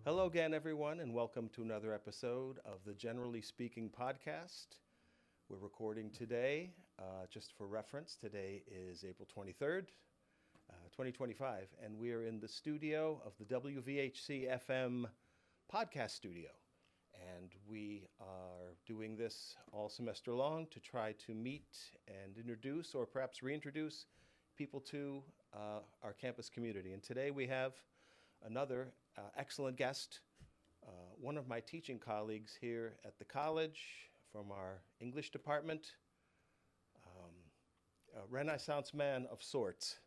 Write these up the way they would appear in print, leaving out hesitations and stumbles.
Hello again, everyone, and welcome to another episode of the Generally Speaking podcast. We're recording today, just for reference, today is April 23rd, 2025, and we are in the studio of the WVHC FM podcast studio. And we are doing this all semester long to try to meet and introduce, or perhaps reintroduce, people to our campus community. And today we have another excellent guest, one of my teaching colleagues here at the college from our English department, a Renaissance man of sorts,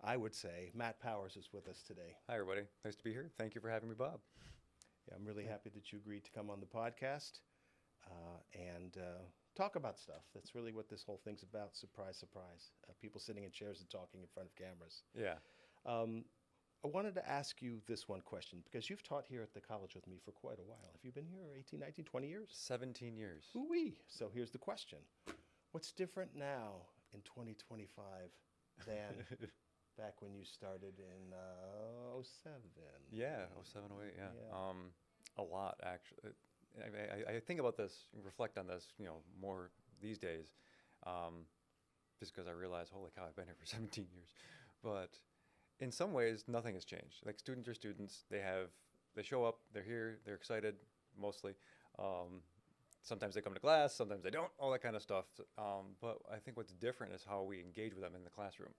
I would say. Matt Powers is with us today. Hi, everybody. Nice to be here. Thank you for having me, Bob. Yeah, I'm really happy that you agreed to come on the podcast and talk about stuff. That's really what this whole thing's about. Surprise, surprise. People sitting in chairs and talking in front of cameras. Yeah. I wanted to ask you this one question because you've taught here at the college with me for quite a while. Have you been here 18, 19, 20 years? 17 years. Ooh-wee. So here's the question. What's different now in 2025 than back when you started in 07? Yeah, 07, 08, yeah. Yeah. A lot, actually. I think about this, reflect on this, more these days, just because I realize, holy cow, I've been here for 17 years. But in some ways, nothing has changed. Like, students are students. They show up, they're here, they're excited, mostly. Sometimes they come to class, sometimes they don't, all that kind of stuff. But I think what's different is how we engage with them in the classroom.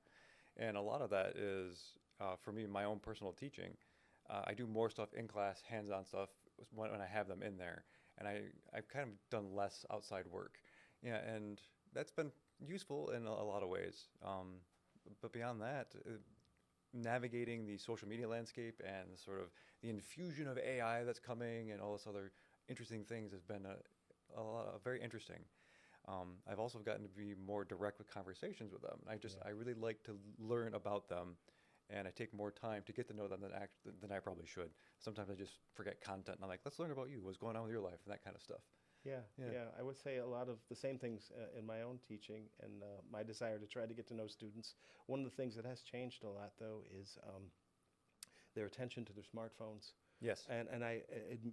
And a lot of that is, for me, my own personal teaching. I do more stuff in class, hands-on stuff, when I have them in there. And I've kind of done less outside work. Yeah, and that's been useful in a lot of ways. But beyond that, navigating the social media landscape and sort of the infusion of AI that's coming and all this other interesting things has been very interesting. I've also gotten to be more direct with conversations with them. I really like to learn about them, and I take more time to get to know them than I probably should. Sometimes I just forget content, and I'm like, let's learn about you, what's going on with your life, and that kind of stuff. Yeah. I would say a lot of the same things in my own teaching and my desire to try to get to know students. One of the things that has changed a lot, though, is their attention to their smartphones. Yes. And I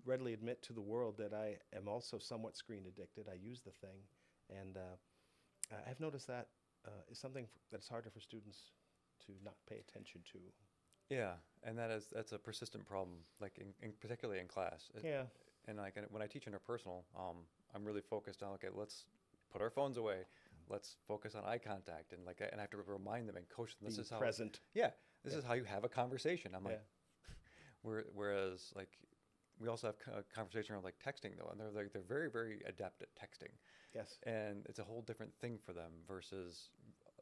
readily admit to the world that I am also somewhat screen addicted. I use the thing, and I've noticed that is something that's harder for students to not pay attention to. Yeah, and that's a persistent problem, like particularly in class. Yeah. And like when I teach interpersonal, I'm really focused on, okay, let's put our phones away. Let's focus on eye contact, and I have to remind them and coach them. This is how present. Yeah, this is how you have a conversation. I'm like, whereas like we also have a conversation around like texting though, and they're very, very adept at texting. Yes. And it's a whole different thing for them versus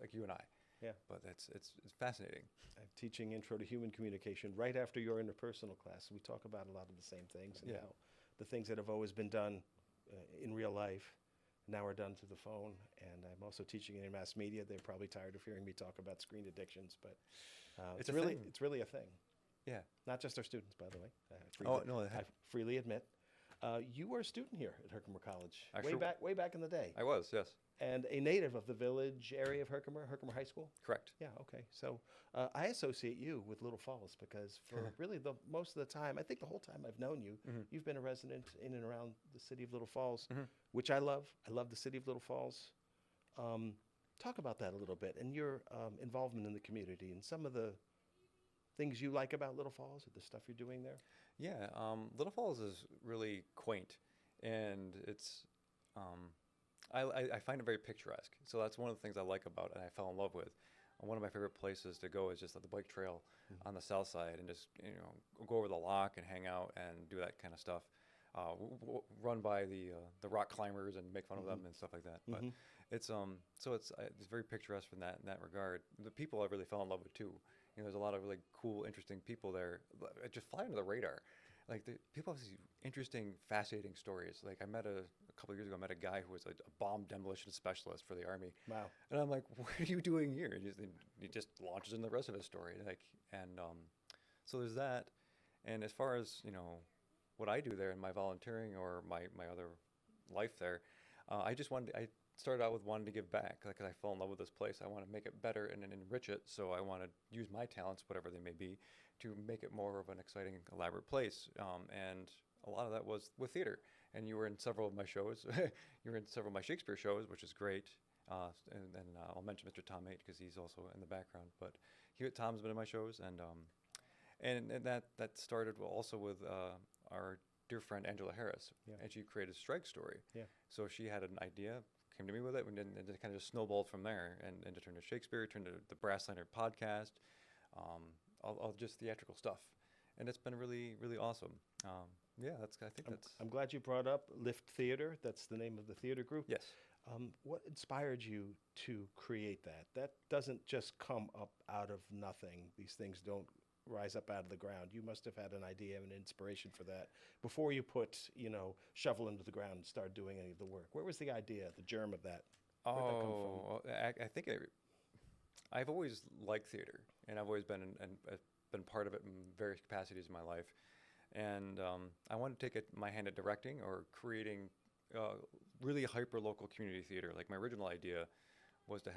like you and I. Yeah. But it's fascinating. I'm teaching Intro to Human Communication right after your interpersonal class. We talk about a lot of the same things and how the things that have always been done in real life now are done to the phone. And I'm also teaching in mass media. They're probably tired of hearing me talk about screen addictions, but it's really a thing. Yeah. Not just our students, by the way. I freely admit. You were a student here at Herkimer College way back in the day. I was, yes. And a native of the village area of Herkimer High School? Correct. Yeah, okay. So I associate you with Little Falls because for really the most of the time, I think the whole time I've known you, you've been a resident in and around the city of Little Falls, which I love. I love the city of Little Falls. Talk about that a little bit and your involvement in the community and some of the things you like about Little Falls, or the stuff you're doing there. Yeah, Little Falls is really quaint, and it's I find it very picturesque. So that's one of the things I like about it, and I fell in love with. One of my favorite places to go is just the bike trail on the south side, and just go over the lock and hang out and do that kind of stuff. Run by the rock climbers and make fun of them and stuff like that. But it's very picturesque in that regard. The people I really fell in love with too. There's a lot of really cool, interesting people there. Just fly under the radar. Like people have these interesting, fascinating stories. Like a couple of years ago, I met a guy who was a bomb demolition specialist for the Army. Wow. And I'm like, what are you doing here? And he just launches in the rest of his story. So there's that. And as far as what I do there in my volunteering or my other life there, I started out with wanting to give back. Like I fell in love with this place. I want to make it better and enrich it. So I want to use my talents, whatever they may be, to make it more of an exciting, elaborate place. And a lot of that was with theater. And you were in several of my shows. You were in several of my Shakespeare shows, which is great. And I'll mention Mr. Tom Haight because he's also in the background. But Tom's been in my shows, and that started also with our dear friend Angela Harris, and she created Strike Story. Yeah. So she had an idea, came to me with it, and it kind of just snowballed from there, and it turned to Shakespeare, turned to the Brass Lantern podcast, all just theatrical stuff, and it's been really, really awesome. Yeah, I think that's. I'm glad you brought up Lift Theater. That's the name of the theater group. Yes. What inspired you to create that? That doesn't just come up out of nothing. These things don't rise up out of the ground. You must have had an idea and an inspiration for that before you put, shovel into the ground and start doing any of the work. Where was the idea, the germ of that? Where'd that come from? I think I've always liked theater, and I've always been part of it in various capacities in my life. And I wanted to take my hand at directing or creating really hyper-local community theater. Like my original idea was to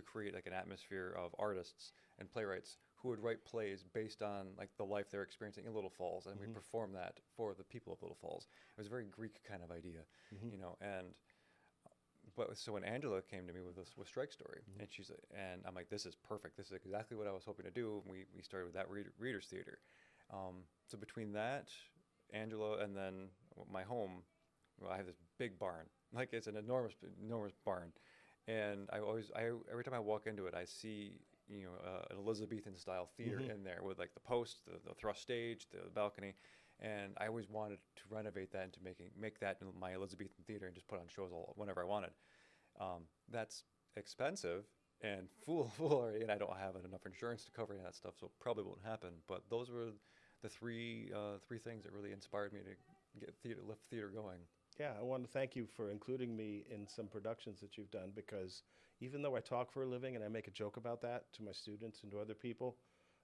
create like an atmosphere of artists and playwrights who would write plays based on like the life they're experiencing in Little Falls, and we perform that for the people of Little Falls. It was a very Greek kind of idea, so when Angela came to me with Strike Story, and I'm like, this is perfect. This is exactly what I was hoping to do. And we started with that Readers Theater. So between that, Angela, and then my home, I have this big barn. Like it's an enormous barn, and every time I walk into it, I see an Elizabethan style theater in there with like the post, the thrust stage, the balcony, and I always wanted to renovate that into make that my Elizabethan theater and just put on shows whenever I wanted. That's expensive and foolery, and I don't have enough insurance to cover any of that stuff, so it probably won't happen. But those were the three things that really inspired me to lift theater going. Yeah, I want to thank you for including me in some productions that you've done, because even though I talk for a living and I make a joke about that to my students and to other people,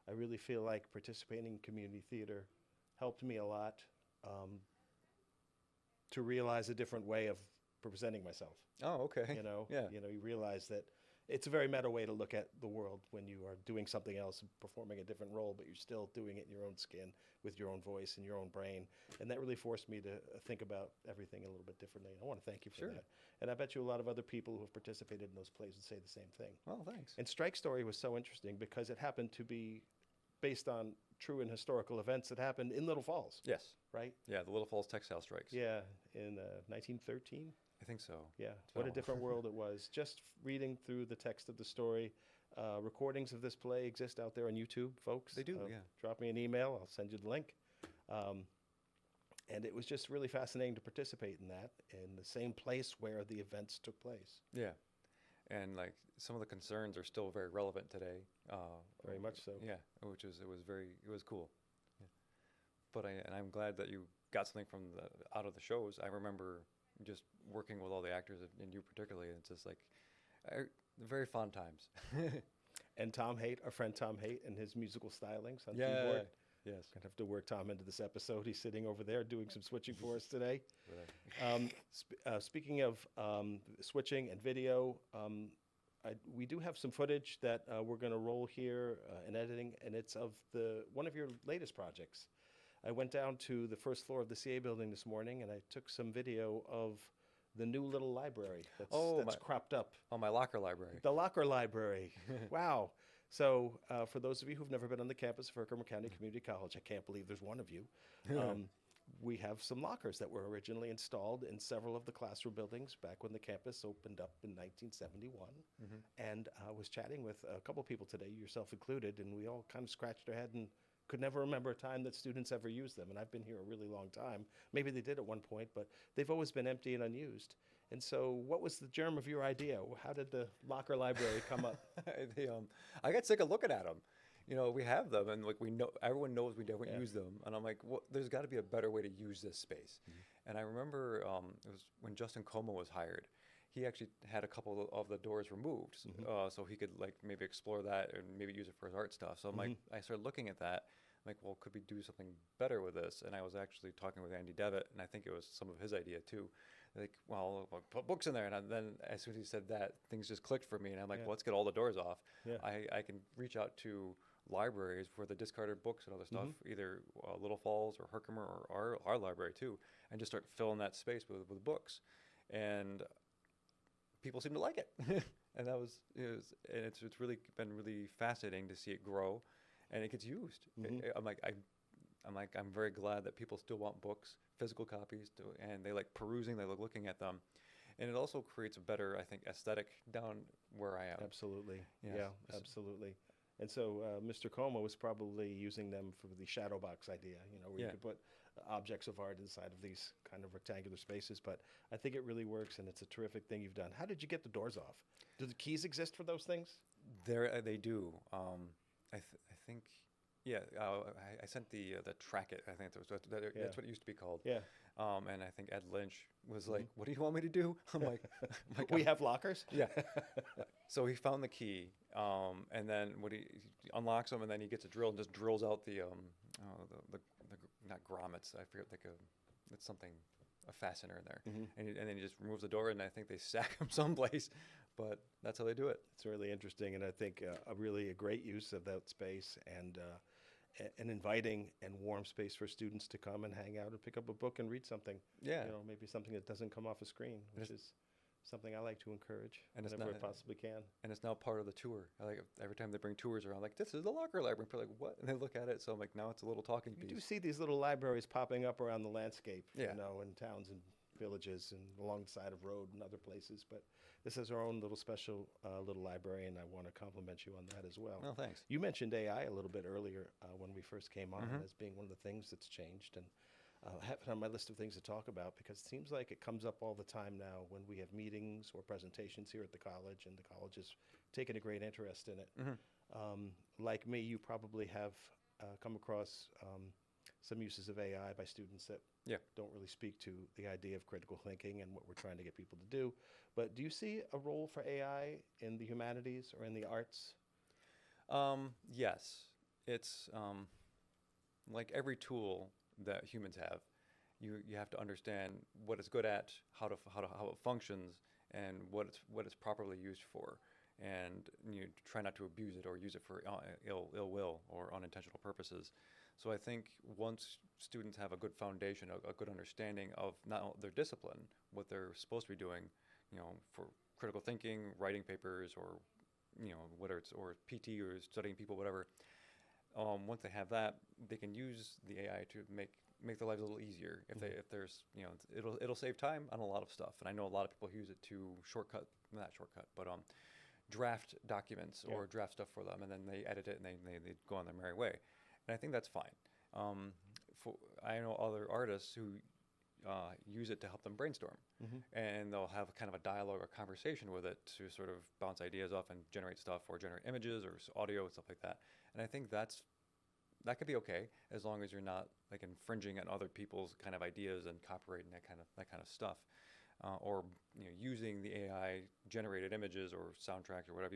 I really feel like participating in community theater helped me a lot to realize a different way of presenting myself. Oh, okay. Yeah. You realize that it's a very meta way to look at the world when you are doing something else, performing a different role, but you're still doing it in your own skin with your own voice and your own brain. And that really forced me to think about everything a little bit differently. And I want to thank you for that. And I bet you a lot of other people who have participated in those plays would say the same thing. Well, thanks. And Strike Story was so interesting because it happened to be based on true and historical events that happened in Little Falls. Yes. Right? Yeah, the Little Falls textile strikes. Yeah, in 1913. I think so. Yeah, what a different world it was. Just reading through the text of the story. Recordings of this play exist out there on YouTube, folks. They do, yeah. Drop me an email. I'll send you the link. And it was just really fascinating to participate in that in the same place where the events took place. Yeah. And like some of the concerns are still very relevant today. Very much so. Yeah, it was cool. Yeah. But I'm glad that you got something out of the shows. I remember just working with all the actors and you particularly. It's just like very fun times. And Tom Haight, our friend Tom Haight, and his musical stylings on keyboard. Yes. Gonna have to work Tom into this episode. He's sitting over there doing some switching for us today. Speaking of switching and video, we do have some footage that we're going to roll here in editing, and it's of one of your latest projects. I went down to the first floor of the CA building this morning, and I took some video of the new little library that's cropped up. Oh, my locker library. The locker library. Wow. So for those of you who've never been on the campus of Herkimer County Community College, I can't believe there's one of you. We have some lockers that were originally installed in several of the classroom buildings back when the campus opened up in 1971. And I was chatting with a couple people today, yourself included, and we all kind of scratched our head and could never remember a time that students ever used them. And I've been here a really long time. Maybe they did at one point, but they've always been empty and unused. And so what was the germ of your idea? How did the locker library come up? I got sick of looking at them. We have them, and like everyone knows we don't use them. And I'm like, there's got to be a better way to use this space. And I remember it was when Justin Como was hired. He actually had a couple of the doors removed, so he could like maybe explore that and maybe use it for his art stuff. So I'm like, I started looking at that. I'm like, well, could we do something better with this? And I was actually talking with Andy Devitt, and I think it was some of his idea too, like, well, I'll put books in there. And then as soon as he said that, things just clicked for me. And I'm like, Yeah. well, let's get all the doors off. Yeah. I can reach out to libraries for the discarded books and other stuff, either Little Falls or Herkimer or our library too, and just start filling that space with books. And people seem to like it. And and it's really been really fascinating to see it grow, and it gets used. I'm very glad that people still want books, physical copies, and they like perusing, they like looking at them. And it also creates a better, I think, aesthetic down where I am. Absolutely. Yes. Yeah, absolutely. And so Mr. Como was probably using them for the shadow box idea, where you Yeah. could put objects of art inside of these kind of rectangular spaces. But I think it really works, and it's a terrific thing you've done. How did you get the doors off? Do the keys exist for those things? They do. I think, yeah. I sent the track it. I think that's what it used to be called. Yeah. And I think Ed Lynch was like, "What do you want me to do?" I'm like, We have lockers? yeah. So he found the key, and then he unlocks them, and then he gets a drill and just drills out the not grommets. I forget it's something, a fastener in there, and then he just removes the door, and I think they stack them someplace, but that's how they do it. It's really interesting, and I think a great use of that space, and an inviting and warm space for students to come and hang out and pick up a book and read something. Yeah. Maybe something that doesn't come off a screen, which is something I like to encourage And it's whenever not- I possibly can. And it's now part of the tour. I like every time they bring tours around, like, this is the locker library. People are like, what? And they look at it, so I'm like, now it's a little talking You piece. do see these little libraries popping up around the landscape, Yeah. in towns and villages and along the side of road and other places. But this is our own little special little library, and I want to compliment you on that as well. Well, thanks. You mentioned AI a little bit earlier when we first came on Mm-hmm. as being one of the things that's changed, and I have it on my list of things to talk about because it seems like it comes up all the time now when we have meetings or presentations here at the college, and the college has taken a great interest in it. Mm-hmm. Like me, you probably have come across some uses of AI by students that Yeah. don't really speak to the idea of critical thinking and what we're trying to get people to do. But do you see a role for AI in the humanities or in the arts? Yes. It's like every tool that humans have, you have to understand what it's good at, how it functions, and what it's properly used for, and you try not to abuse it or use it for ill will or unintentional purposes. So I think once students have a good foundation, a good understanding of not only their discipline, what they're supposed to be doing, for critical thinking, writing papers, or whether it's or PT or studying people, whatever. Once they have that, they can use the AI to make their lives a little easier. If there's it'll save time on a lot of stuff, and I know a lot of people use it to draft documents or draft stuff for them, and then they edit it and they go on their merry way, and I think that's fine. I know other artists who use it to help them brainstorm, and they'll have kind of a dialogue or conversation with it to sort of bounce ideas off and generate stuff or generate images or audio and stuff like that. And I think that could be okay as long as you're not like infringing on other people's kind of ideas and copyright and that kind of stuff, or using the AI generated images or soundtracks or whatever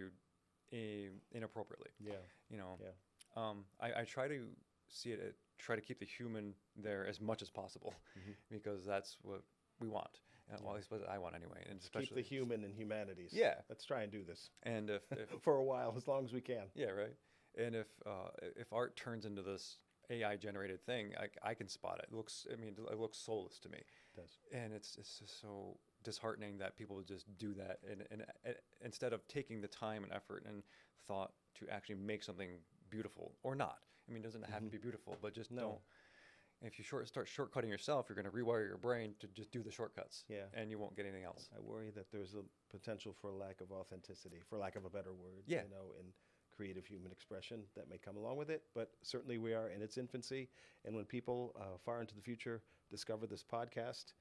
inappropriately. Yeah. I try to see it, try to keep the human there as much as possible, because that's what we want. Well, at least what I want anyway. And Keep the human in humanities. Yeah. Let's try and do this. And if for a while, as long as we can. yeah, right. And if art turns into this AI generated thing, I can spot it. It looks soulless to me. It does. And it's just so disheartening that people just do that, and instead of taking the time and effort and thought to actually make something beautiful or not. It doesn't have to be beautiful, but just don't. If you start shortcutting yourself, you're going to rewire your brain to just do the shortcuts. Yeah. And you won't get anything else. I worry that there's a potential for a lack of authenticity, for lack of a better word. Yeah. In creative human expression that may come along with it. But certainly we are in its infancy. And when people far into the future discover this podcast,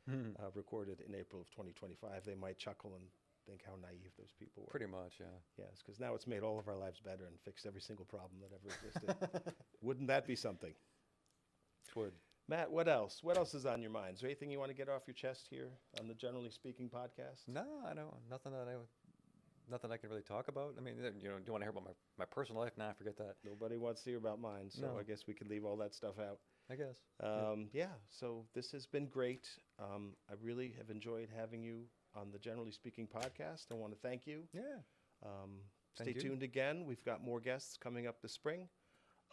recorded in April of 2025, they might chuckle and think how naive those people were. Pretty much, yeah. Yes, because now it's made all of our lives better and fixed every single problem that ever existed. Wouldn't that be something? It would. Matt, what else? What else is on your mind? Is there anything you want to get off your chest here on the Generally Speaking podcast? No, I don't. Nothing I can really talk about. Do you want to hear about my personal life? Nah, forget that. Nobody wants to hear about mine, so No. I guess we could leave all that stuff out. I guess. Yeah, so this has been great. I really have enjoyed having you on the Generally Speaking podcast. I want to thank you. Yeah. Stay Thank you. tuned again. We've got more guests coming up this spring.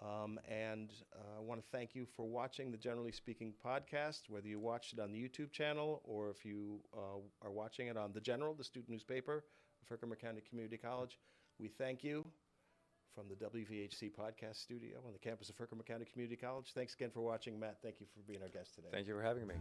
And I want to thank you for watching the Generally Speaking podcast, whether you watched it on the YouTube channel or if you are watching it on The General, the student newspaper of Herkimer County Community College. We thank you from the WVHC podcast studio on the campus of Herkimer County Community College. Thanks again for watching. Matt, thank you for being our guest today. Thank you for having me.